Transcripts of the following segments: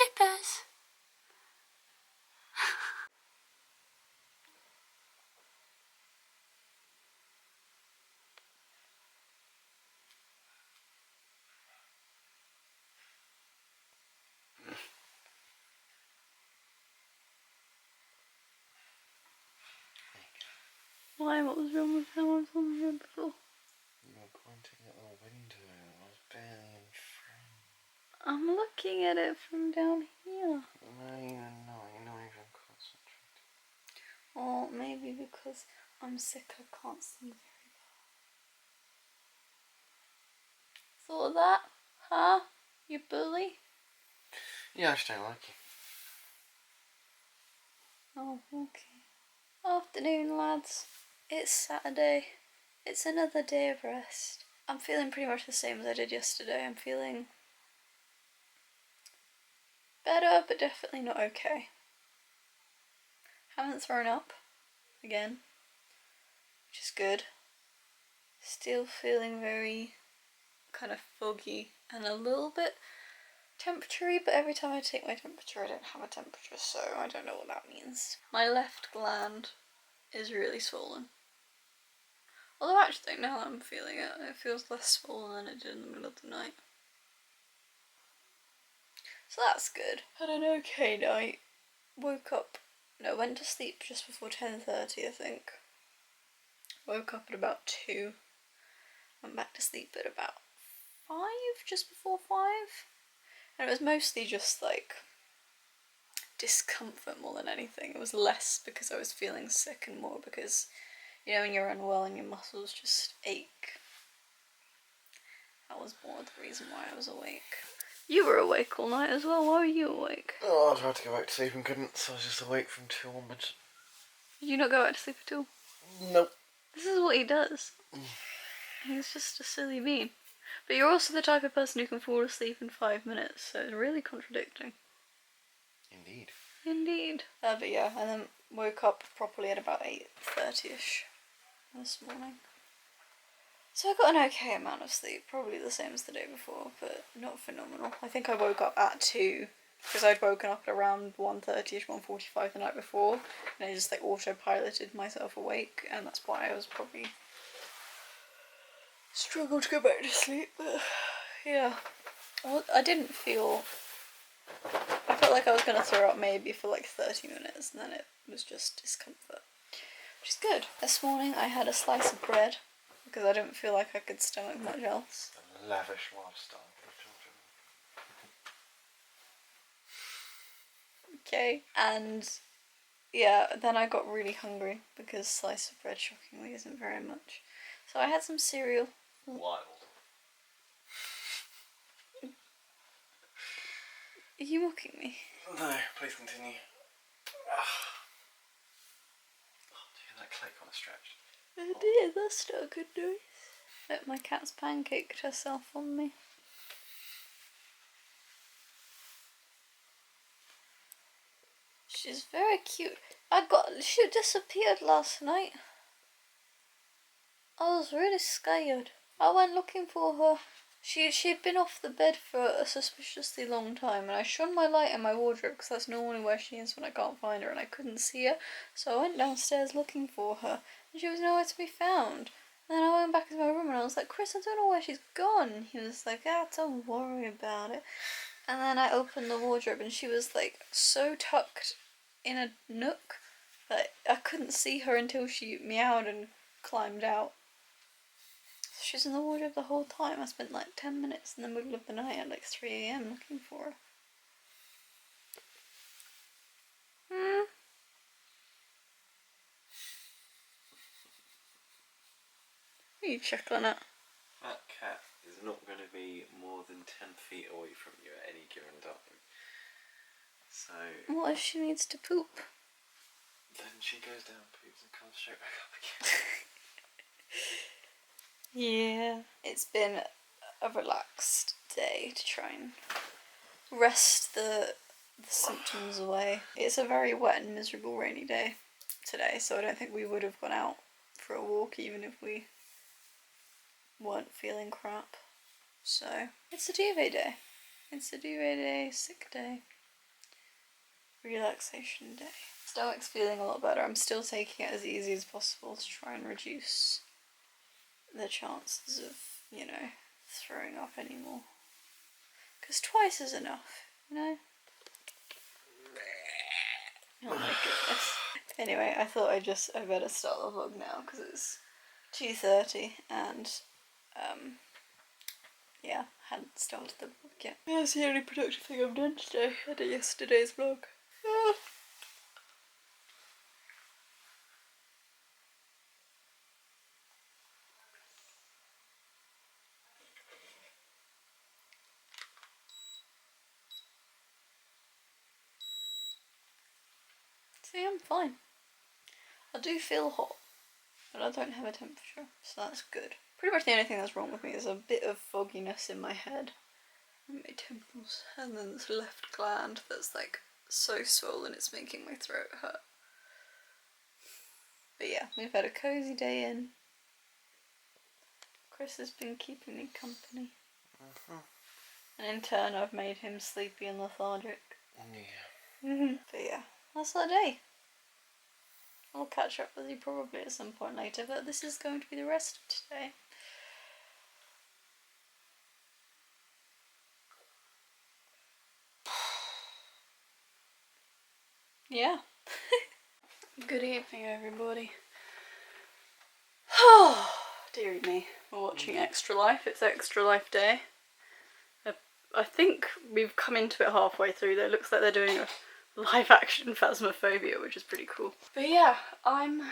slippers. Why? What was wrong with how I was on the road before? You were pointing at the window. I was barely in frame. I'm looking at it from down here. No, you're not. You're not even concentrating. Or maybe because I'm sick, I can't see very well. Thought of that? Huh? You bully? Yeah, I just don't like you. Oh, okay. Afternoon, lads. It's Saturday. It's another day of rest. I'm feeling pretty much the same as I did yesterday. I'm feeling better, but definitely not okay. Haven't thrown up again, which is good. Still feeling very kind of foggy and a little bit temperatury, but every time I take my temperature I don't have a temperature, so I don't know what that means. My left gland is really swollen. Although I actually think now that I'm feeling it, it feels less swollen than it did in the middle of the night. So that's good. Had an okay night. Woke up, no, went to sleep just before 10:30 I think. Woke up at about 2. Went back to sleep at about 5, just before 5. And it was mostly just like discomfort more than anything. It was less because I was feeling sick and more because, you know, when you're unwell and your muscles just ache. That was more the reason why I was awake. You were awake all night as well. Why were you awake? Oh, I tried to go back to sleep and couldn't, so I was just awake from 2 onwards. Did you not go back to sleep at all? Nope. This is what he does. He's just a silly bean. But you're also the type of person who can fall asleep in 5 minutes, so it's really contradicting. Indeed. Indeed. But yeah, and then woke up properly at about 8:30ish this morning. So I got an okay amount of sleep, probably the same as the day before, but not phenomenal. I think I woke up at 2, because I'd woken up at around 1:30ish, 1:45 the night before, and I just like autopiloted myself awake, and that's why I was probably struggled to go back to sleep, but yeah. I didn't feel, I felt like I was going to throw up maybe for like 30 minutes, and then it was just discomfort, which is good. This morning I had a slice of bread, because I didn't feel like I could stomach much else. A lavish lifestyle for children. Okay, and yeah, then I got really hungry because slice of bread shockingly isn't very much. So I had some cereal. Wild. Are you mocking me? No, please continue. Oh, do you hear that click on a stretch? I did, that's not a good noise. Look, my cat's pancaked herself on me. She's very cute. She disappeared last night. I was really scared. I went looking for her. She'd been off the bed for a suspiciously long time, and I shone my light in my wardrobe because that's normally where she is when I can't find her, and I couldn't see her. So I went downstairs looking for her, and she was nowhere to be found. And then I went back into my room and I was like, Chris, I don't know where she's gone. He was like, don't worry about it. And then I opened the wardrobe and she was like so tucked in a nook that I couldn't see her until she meowed and climbed out. She was in the wardrobe the whole time. I spent like 10 minutes in the middle of the night at like 3 AM looking for her. What are you chuckling at? That cat is not going to be more than 10 feet away from you at any given time. So... What if she needs to poop? Then she goes down, poops, and comes straight back up again. Yeah. It's been a relaxed day to try and rest the symptoms away. It's a very wet and miserable rainy day today, so I don't think we would have gone out for a walk even if we weren't feeling crap. So it's a duvet day. It's a duvet day, sick day. relaxation day. Stomach's feeling a lot better. I'm still taking it as easy as possible to try and reduce the chances of, you know, throwing up anymore. Because twice is enough, you know? Oh my goodness. Anyway, I thought I better start the vlog now because it's 2:30 and yeah, hadn't started the vlog yet. That's the only productive thing I've done today. I did yesterday's vlog. See, I'm fine. I do feel hot, but I don't have a temperature, so that's good. Pretty much the only thing that's wrong with me is a bit of fogginess in my head and my temples, and then this left gland that's like so swollen it's making my throat hurt. But yeah, we've had a cozy day in. Chris has been keeping me company. And in turn I've made him sleepy and lethargic. Yeah. But yeah, that's our day. I'll catch up with you probably at some point later, but this is going to be the rest of today. Yeah. Good evening, everybody. Oh, dearie me. We're watching Extra Life. It's Extra Life Day. I think we've come into it halfway through. Though it looks like they're doing a live action Phasmophobia, which is pretty cool. But yeah, I'm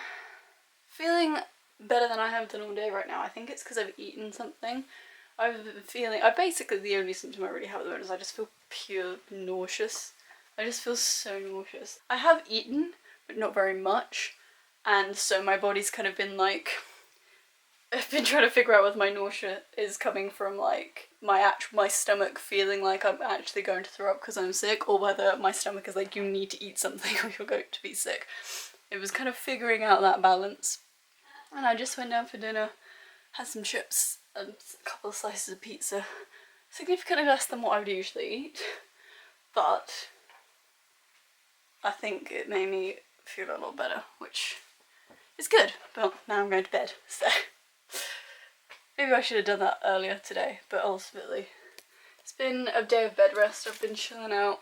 feeling better than I have done all day right now. I think it's because I've eaten something. I've been feeling, basically the only symptom I really have at the moment is I just feel pure nauseous. I just feel so nauseous. I have eaten, but not very much, and so my body's kind of been like, I've been trying to figure out whether my nausea is coming from like my stomach feeling like I'm actually going to throw up because I'm sick, or whether my stomach is like, you need to eat something or you're going to be sick. It was kind of figuring out that balance. And I just went down for dinner, had some chips and a couple of slices of pizza. Significantly less than what I would usually eat, but I think it made me feel a lot better, which is good. But now I'm going to bed, so maybe I should have done that earlier today, but ultimately it's been a day of bed rest. I've been chilling out,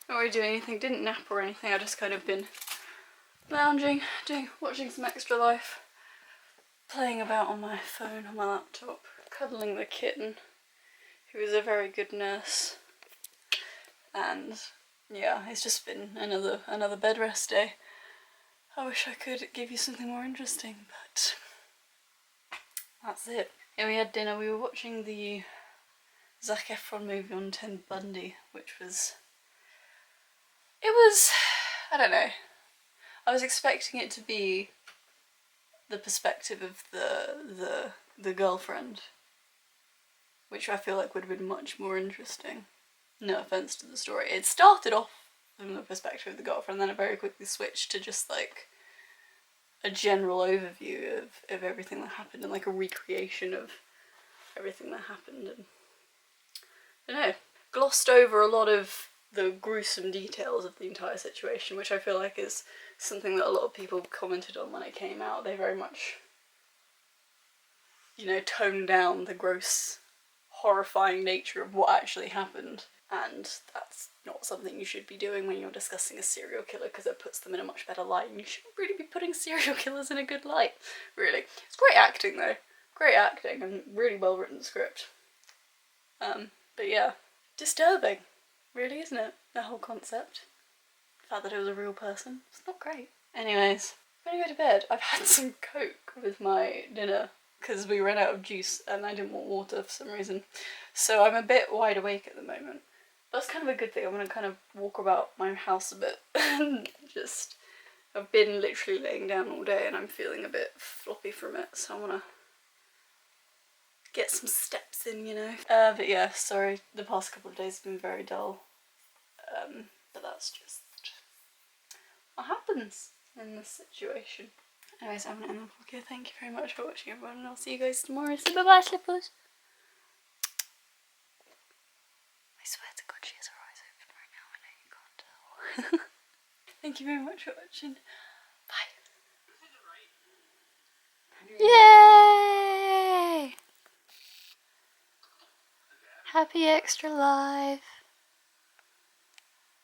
not really doing anything, didn't nap or anything. I just kind of been lounging, watching some Extra Life, playing about on my phone, on my laptop, cuddling the kitten, who is a very good nurse. And yeah, it's just been another bed rest day. I wish I could give you something more interesting, but that's it. Yeah, we had dinner. We were watching the Zac Efron movie on Ted Bundy, which was, I don't know. I was expecting it to be the perspective of the girlfriend, which I feel like would have been much more interesting. No offense to the story. It started off from the perspective of the girlfriend, and then it very quickly switched to just like a general overview of everything that happened and like a recreation of everything that happened. And I don't know, glossed over a lot of the gruesome details of the entire situation, which I feel like is something that a lot of people commented on when it came out. They very much, you know, toned down the gross, horrifying nature of what actually happened. And that's not something you should be doing when you're discussing a serial killer, because it puts them in a much better light, and you shouldn't really be putting serial killers in a good light, really. It's great acting though, great acting and really well written script. But yeah, disturbing, really, isn't it? The whole concept. The fact that it was a real person, it's not great. Anyways, I'm gonna go to bed. I've had some Coke with my dinner because we ran out of juice and I didn't want water for some reason. So I'm a bit wide awake at the moment. That's kind of a good thing. I'm going to kind of walk about my house a bit and just, I've been literally laying down all day and I'm feeling a bit floppy from it, so I want to get some steps in, you know. But yeah, sorry, the past couple of days have been very dull, but that's just what happens in this situation. Anyways, I'm going to end the vlog here. Thank you very much for watching, everyone, and I'll see you guys tomorrow. So bye bye, slippers. I swear to God, she has her eyes open right now. I know you can't tell. Thank you very much for watching. Bye. Yay! Happy extra life.